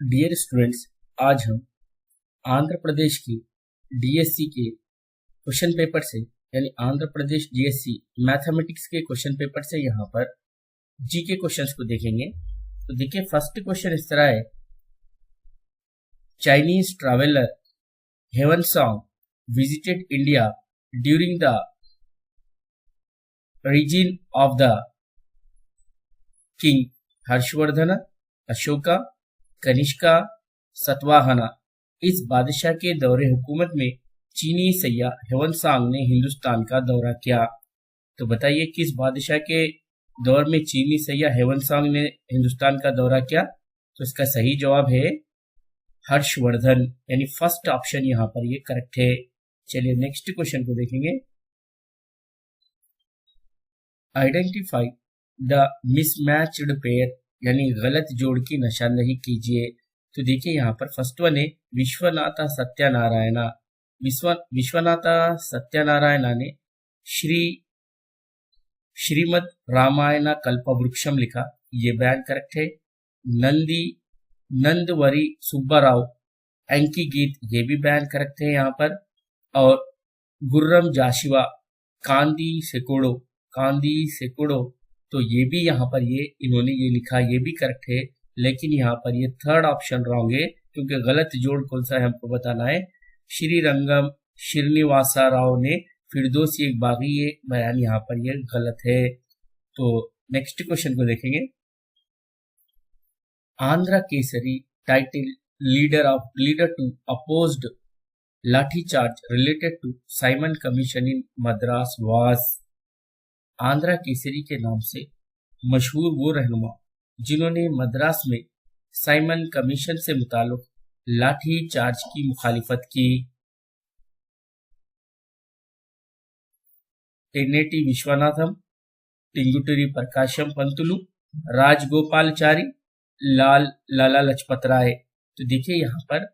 Dear students, आज हम आंध्र प्रदेश की डीएससी के क्वेश्चन पेपर से यानी आंध्र प्रदेश डीएससी मैथमेटिक्स के क्वेश्चन पेपर से यहाँ पर जी के क्वेश्चंस को देखेंगे। तो देखिए, फर्स्ट क्वेश्चन इस तरह है, Chinese traveller Hiuen Tsang visited India during the region of the king Harshavardhana, Ashoka, Kanishka, Satavahana. इस बादशाह के दौरे हुकूमत में चीनी सैय्यद ह्वेनसांग ने हिंदुस्तान का दौरा किया। तो बताइए, किस बादशाह के दौर में चीनी सैय्यद ह्वेनसांग ने हिंदुस्तान का दौरा किया? तो इसका सही जवाब है हर्षवर्धन, यानी फर्स्ट ऑप्शन यहाँ पर ये करेक्ट है। चलिए नेक्स्ट क्वेश्चन को देखेंगे। आइडेंटिफाई द मिसमैच्ड पेयर, यानी गलत जोड़ की निशानदेही कीजिए। तो देखिए, यहाँ पर फर्स्ट वन है विश्वनाथ सत्यनारायण। विश्वनाथ सत्यनारायण ने श्रीमद रामायण कल्पवृक्षम लिखा, ये बयान करेक्ट है। नंदवरी सुब्बाराव अंकी गीत, ये भी बयान करेक्ट है यहाँ पर। और गुर्रम जाशिवा कांदी सेकोड़ो, तो ये भी यहाँ पर इन्होंने ये लिखा, ये भी करेक्ट है। लेकिन यहाँ पर ये थर्ड ऑप्शन रॉन्ग है, क्योंकि गलत जोड़ कौन सा है हमको बताना है। श्रीरंगम श्रीनिवासा राव ने फिरदौसी एक बागी, ये बयान यहाँ पर ये गलत है। तो नेक्स्ट क्वेश्चन को देखेंगे। Andhra Kesari title leader to opposed lathi charge related to Simon Commission in Madras was. Andhra Kesari के नाम से मशहूर वो रहनुमा जिन्होंने मद्रास में साइमन कमीशन से मुताल्लिक लाठी चार्ज की मुखालिफत की। तेन्नेटी विश्वनाथम, टिंगुटूरी प्रकाशम पंतुलु, राजगोपालचारी, लाला लजपत राय। तो देखिए, यहाँ पर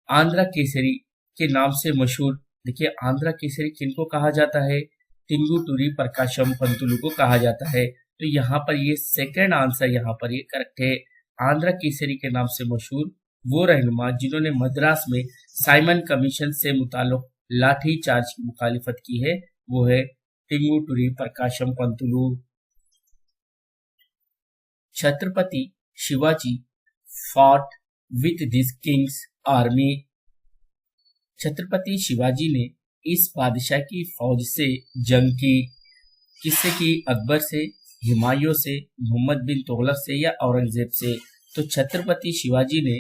आंध्र केसरी के नाम से मशहूर, देखिए आंध्र केसरी किनको कहा जाता है? टिंगुटूरी प्रकाशम पंतुलु को कहा जाता है। तो यहाँ पर ये सेकंड आंसर यहाँ पर ये करेक्ट है। आंध्र केसरी के नाम से मशहूर वो रहनुमा जिन्होंने मद्रास में साइमन कमीशन से मुताल्लिक लाठी चार्ज की मुखालिफत की है, वो है Tanguturi Prakasam Pantulu. Chhatrapati Shivaji fought with this king's army. Chhatrapati Shivaji ने इस बादशाह की फौज से जंग की। किससे की? अकबर से, हुमायूं से, मोहम्मद बिन तुगलक से या औरंगजेब से? तो छत्रपति शिवाजी ने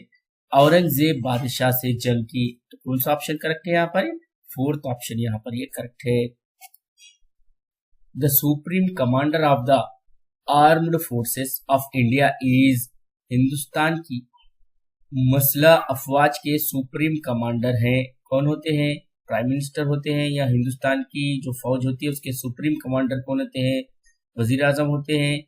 औरंगजेब बादशाह से जंग की। तो कौन सा ऑप्शन करेक्ट है यहाँ पर? फोर्थ ऑप्शन यहाँ पर ये करेक्ट है। The supreme commander of the armed forces of India is. Hindustan की मसला अफवाज के सुप्रीम कमांडर हैं, कौन होते हैं? प्राइम मिनिस्टर होते हैं, या हिंदुस्तान की जो फौज होती है उसके सुप्रीम कमांडर कौन होते हैं? वजीर आजम होते हैं,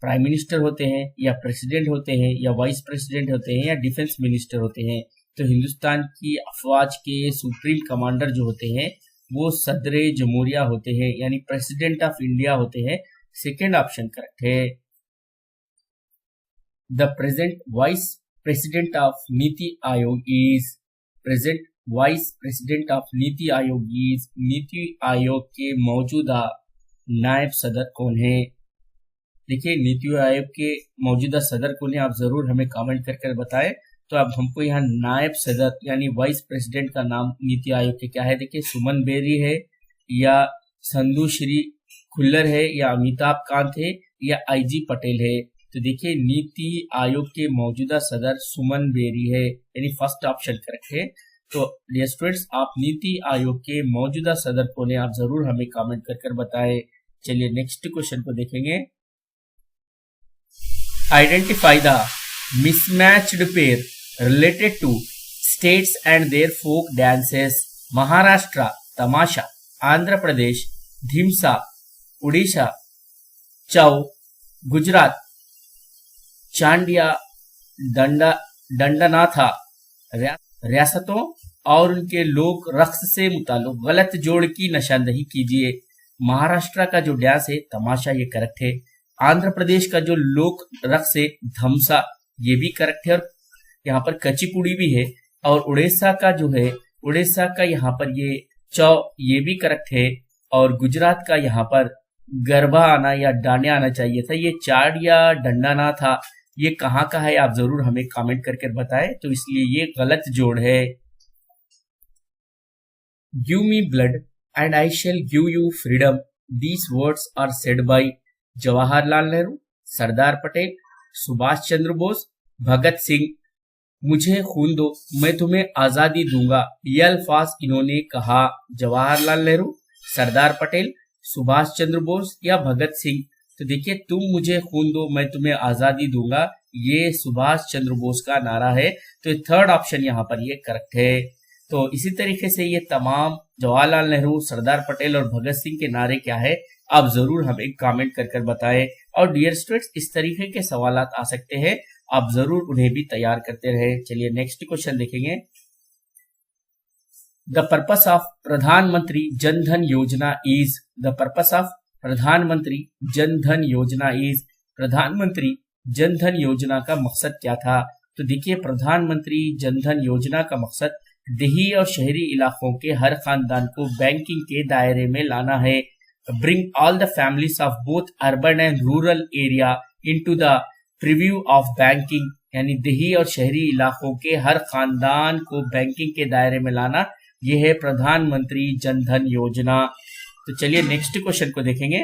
प्राइम मिनिस्टर होते हैं, या प्रेसिडेंट होते हैं, या वाइस प्रेसिडेंट होते हैं, या डिफेंस मिनिस्टर होते हैं? तो हिंदुस्तान की अफवाज के सुप्रीम कमांडर जो होते हैं वो सदर जमहूरिया होते हैं, यानी प्रेसिडेंट ऑफ इंडिया होते हैं। सेकेंड ऑप्शन करेक्ट है। The present vice president of NITI Aayog is. Present vice president of NITI Aayog is. NITI Aayog के मौजूदा नायब सदर कौन है? देखिए, नीति आयोग के मौजूदा सदर कौन है, आप जरूर हमें कमेंट करके बताएं। तो अब हमको यहाँ नायब सदर यानी वाइस प्रेसिडेंट का नाम नीति आयोग के क्या है? देखिए, सुमन बेरी है, या संधू श्री खुल्लर है, या अमिताभ कांत है, या आईजी पटेल है? तो देखिए, नीति आयोग के मौजूदा सदर सुमन बेरी है, यानी फर्स्ट ऑप्शन करेक्ट है। तो डियर स्टूडेंट्स, आप नीति आयोग के मौजूदा सदर कौन है, आप जरूर हमें कमेंट कर बताएं। चलिए नेक्स्ट क्वेश्चन को देखेंगे। Identify the mismatched pair related to states and their folk dances. Maharashtra Tamasha, Andhra Pradesh Dhimsa, Orissa Chhau, Gujarat Chandia Dandanatha. रियासतों और उनके लोक रक्स से मुताल्लिक गलत जोड़ की निशानदेही कीजिए। महाराष्ट्र का जो डांस है तमाशा, ये करेक्ट है। आंध्र प्रदेश का जो लोक रक्स है धमसा, ये भी करेक्ट है। और यहाँ पर कचिपुड़ी भी है, और उड़ीसा का जो है, उड़ीसा का यहाँ पर ये चौ, ये भी करेक्ट है, और गुजरात का यहाँ पर गरबा आना या डांडिया आना चाहिए था, ये चाड़ या डंडाना था। ये कहाँ का है आप जरूर हमें कमेंट करके बताएं, तो इसलिए ये गलत जोड़ है। Give me blood and I shall give you freedom, these words are said by Jawaharlal Nehru, Sardar Patel, Subhash Chandra Bose, Bhagat Singh. मुझे खून दो, मैं तुम्हें आजादी दूंगा, ये अल्फाज इन्होंने कहा जवाहरलाल नेहरू, सरदार पटेल, सुभाष चंद्र बोस या भगत सिंह। तो देखिए, तुम मुझे खून दो, मैं तुम्हें आजादी दूंगा, ये सुभाष चंद्र बोस का नारा है। तो थर्ड ऑप्शन यहाँ पर ये करेक्ट है। तो इसी तरीके से ये तमाम जवाहरलाल नेहरू, सरदार पटेल और भगत सिंह के नारे क्या है आप जरूर हमें कमेंट कर बताएं। और डियर स्टूडेंट्स, इस तरीके के सवाल आ सकते हैं, आप जरूर उन्हें भी तैयार करते रहे। चलिए नेक्स्ट क्वेश्चन देखेंगे। द पर्पस ऑफ प्रधानमंत्री जन धन योजना इज, द पर्पस ऑफ प्रधानमंत्री जन धन योजना इज, प्रधानमंत्री जन धन योजना का मकसद क्या था? तो देखिए, प्रधानमंत्री जन धन योजना का मकसद देही और शहरी इलाकों के हर खानदान को बैंकिंग के दायरे में लाना है। Bring all the families of both urban and rural area into the preview of banking, यानी देही और शहरी इलाकों के हर खानदान को बैंकिंग के दायरे में लाना, यह है प्रधानमंत्री जन धन योजना। तो चलिए नेक्स्ट क्वेश्चन को देखेंगे।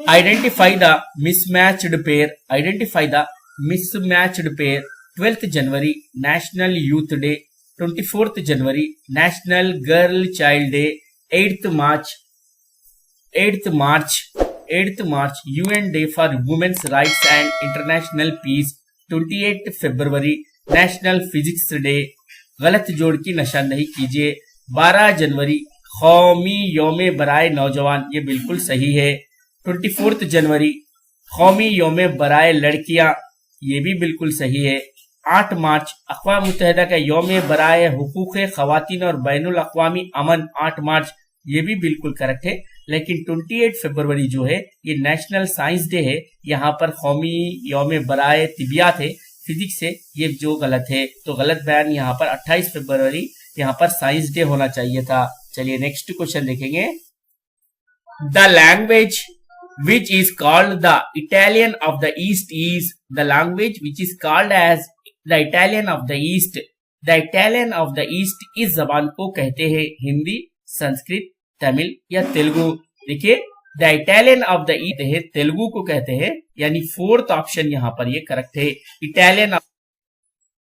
Identify the mismatched pair, identify the mismatched pair. 12th January national youth day, 24th January national girl child day, 8th March UN day for women's rights and international peace, 28 February national physics day. गलत जोड़ की निशानदेही कीजिए। 12 जनवरी कौमी यौमे बराए नौजवान, ये बिल्कुल सही है। 24 जनवरी कौमी यौमे बराए लड़कियां, ये भी बिल्कुल सही है। 8 मार्च अक़वाम मुत्तहिदा का यौमे बराए हुकूक़ ख़वातीन और बैनुल अक़वामी अमन, 8 मार्च, ये भी बिल्कुल करेक्ट है। लेकिन 28 फरवरी जो है ये नेशनल साइंस डे है, यहाँ पर कौमी यौमे बराए तिबियात है, फिजिक्स है, ये जो गलत है। तो गलत बयान यहाँ पर 28 फरवरी यहाँ पर साइंस डे होना चाहिए था। चलिए नेक्स्ट क्वेश्चन देखेंगे। The language which is called the Italian of the East is, the language which is called as the Italian of the East, the Italian of the East इस जबान को कहते हैं हिंदी, संस्कृत, तमिल या तेलुगु। देखिए, the Italian of the east है, तेलुगु को कहते हैं, यानी 4th ऑप्शन यहाँ पर ये करेक्ट है। इटालियन